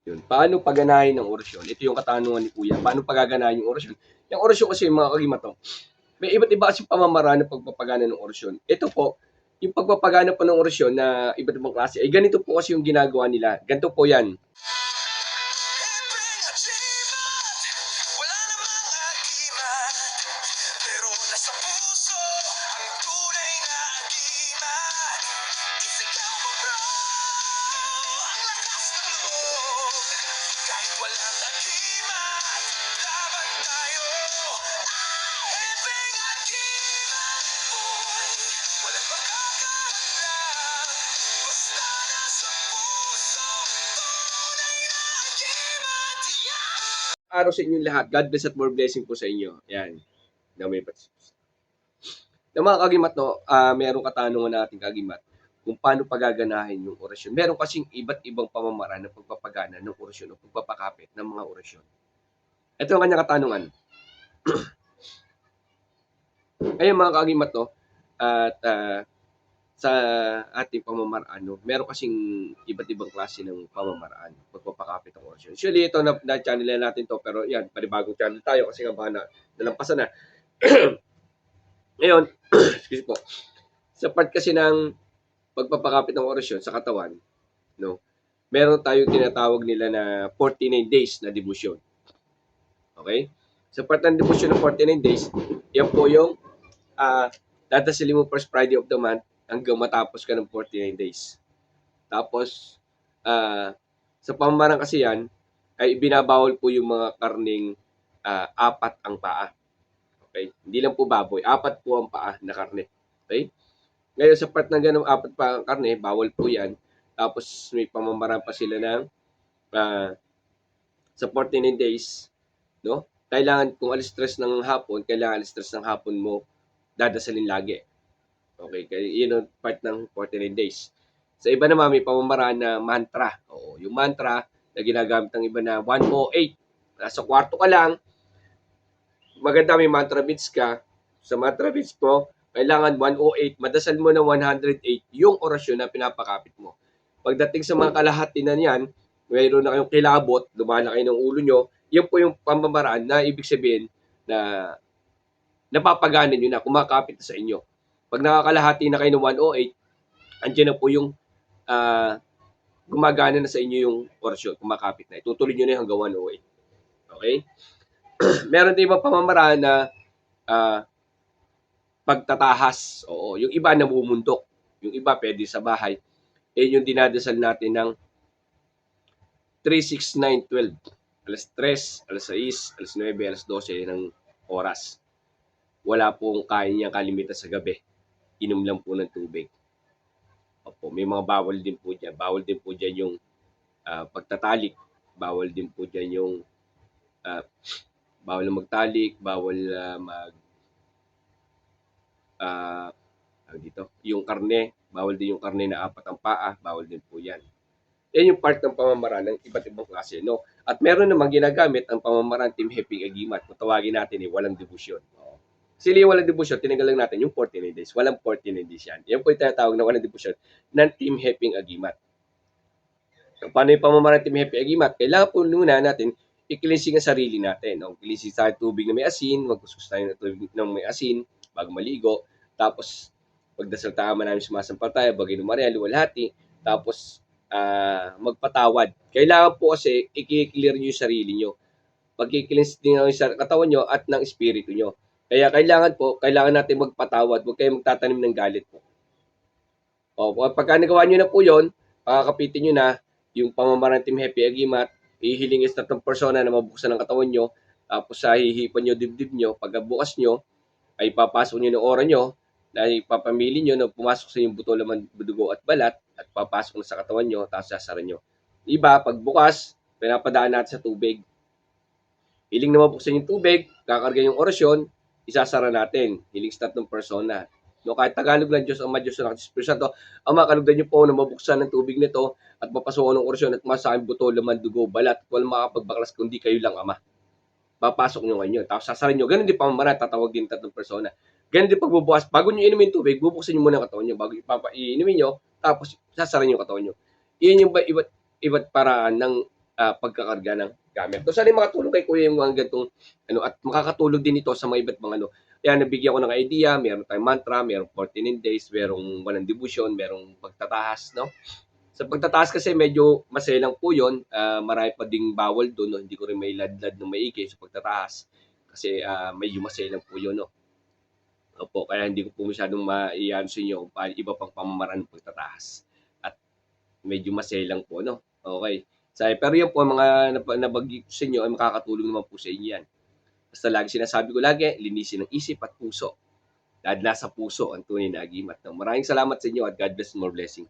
Yun. Paano paganahin ng orasyon? Ito yung katanungan ni Kuya. Paano pagaganahin yung orasyon? Yung orasyon kasi mga kagimato, may iba't iba kasi pamamaraan ng pagpapagana ng orasyon. Ito po, yung pagpapagana po ng orasyon na iba't ibang klase, ay ganito po kasi yung ginagawa nila. Ganito po yan. Araw sa inyong lahat. God bless at more blessing po sa inyo. Yan. Na may na mga kagimat, no, merong katanungan natin kagimat kung paano pagaganahin yung orasyon. Meron kasing iba't ibang pamamaraan ng pagpapagana ng orasyon o pagpapakapit ng mga orasyon. Ito ang kanyang katanungan. Ayun mga kagimat, no, at sa ating pamamaraan, no, meron kasing iba't ibang klase ng pamamaraan, pagpapakapit ng orasyon. Usually, ito na-channel natin to, pero yan, panibagong channel tayo kasi nga baka nalampasan na. Ngayon, excuse po, sa part kasi ng pagpapakapit ng orasyon sa katawan, no, meron tayong tinatawag nila na 49 days na devotion. Okay? Sa part ng devotion ng 49 days, yan po yung dadasalin mo first Friday of the month hanggang matapos ka ng 49 days. Tapos, sa pamamaraan kasi yan, ay binabawal po yung mga karning apat ang paa. Okay? Hindi lang po baboy, apat po ang paa na karne. Okay? Ngayon, sa part ng ganun, apat pa ang karne, bawal po yan. Tapos, may pamamaraan pa sila ng sa 49 days, no? Kailangan, kung alis stress ng hapon, kailangan alis stress ng hapon mo, dadasalin lagi. Okay, kaya yun ang part ng 49 days. Sa iba naman, may pamamaraan na mantra. Oo, yung mantra na ginagamit ng iba na 108. Nasa kwarto ka lang, maganda may mantra beads ka. Sa mantra beads mo, kailangan 108. Madasal mo ng 108 yung orasyon na pinapakapit mo. Pagdating sa mga kalahati na yan, mayroon na kayong kilabot, lumalaki ng ulo nyo, yan po yung pamamaraan na ibig sabihin na napapaganan nyo na, kumakapit sa inyo. Pag nakakalahati na kayo ng 108, andyan na po yung gumagana na sa inyo yung orasyon, kumakapit na. Itutuloy nyo na hanggang 108. Okay? Meron din ibang pamamaraan na pagtatahas. Oo, yung iba namumundok. Yung iba pwede sa bahay. Yung dinadasal natin ng 3, 6, 9, 12. Alas 3, alas 6, alas 9, alas 12 ng oras. Wala pong kaya niyang kalimitan sa gabi. Inom lang po ng tubig. Opo, may mga bawal din po dyan. Bawal din po dyan yung pagtatalik. Bawal din po dyan yung bawal magtalik, bawal dito, yung karne, bawal din yung karne na apat ang paa, bawal din po yan. Yan yung part ng pamamaraan ng iba't ibang klase, no? At meron namang ginagamit ang pamamaraan Team Happy Agimat. Kung tawagin natin walang debosyon. Sili walang debosyon, tinanggal lang natin yung 49 days. Walang 49 days yan. Yan po yung tinatawag na walang debosyon ng Team Happy Agimat. So, paano yung pamamaraan Team Happy Agimat? Kailangan po muna natin i-cleansing ang sarili natin. No? Cleansing tayo tubig na may asin, magkuskus tayo ng tubig ng may asin bago maligo. Tapos, pagdasal tayo namin sumasampalataya, bagay ng Maria, luwalhati. Tapos, magpatawad. Kailangan po kasi i-clear nyo yung sarili nyo. Pag-cleanse din ng katawan nyo at ng espiritu nyo. Kaya kailangan natin magpatawad. Huwag kayong magtatanim ng galit po. O, pagka nagawa nyo na po yun, pakakapitin nyo na yung pamamaraan Team Happy Agimat, ihiling is tatlong persona na mabuksan ng katawan nyo, tapos sa hihipan nyo, dibdib nyo, pagkabukas nyo, ay papasok nyo ng ora nyo, na ipapamili nyo na pumasok sa inyong buto, laman, dugo at balat, at papasok na sa katawan nyo, tapos sasara nyo. Iba, pagbukas, pinapadaan natin sa tubig. Hiling na mabuksan yung tubig, kakarga yung orasyon, isasara natin. Hiling sa tatlong persona. No, kahit Tagalog lang, Diyos Ama, Diyos Anak, Diyos Espiritu Santo, Ama, kalugdan niyo po na mabuksan ng tubig nito at mapasukan ng orasyon at masakin buto, laman, dugo, balat, walang makapagbaklas kundi kayo lang, Ama. Papasok nyo ngayon. Tapos sasarin nyo. Ganun din pamamaraan, tatawag din tatlong persona. Ganun din pagbubukas. Bago nyo inumin tubig, bubuksan nyo muna ang katawan nyo. Bago inumin nyo, tapos sasarin nyo ang katawan nyo. Iyan yung iba't paraan ng pagkakarga ng gamit. So, sana makatulong kay Kuya yung mga ganitong ano, at makakatulong din ito sa mga iba't mga ano. Kaya nabigyan ko ng idea, meron tayong mantra, merong 49 days, merong walang devotion, merong pagtatahas, no? Sa pagtataas kasi medyo maselang po yun. Marami pa ding bawal doon. No? Hindi ko rin may ladlad ng maigi sa pagtataas. Kasi medyo maselang po yun. No? Opo, kaya hindi ko po masyadong maiano sa inyo kung iba pang pamamaraan ng pagtataas. At medyo maselang po, no? Okay. Pero yan po, mga nabanggit ko sa inyo ay makakatulong naman po sa inyo yan. Basta lagi sinasabi ko lagi, linisin ang isip at puso. Dahil nasa puso ang tunay na agimat. No? Maraming salamat sa inyo at God bless, more blessing.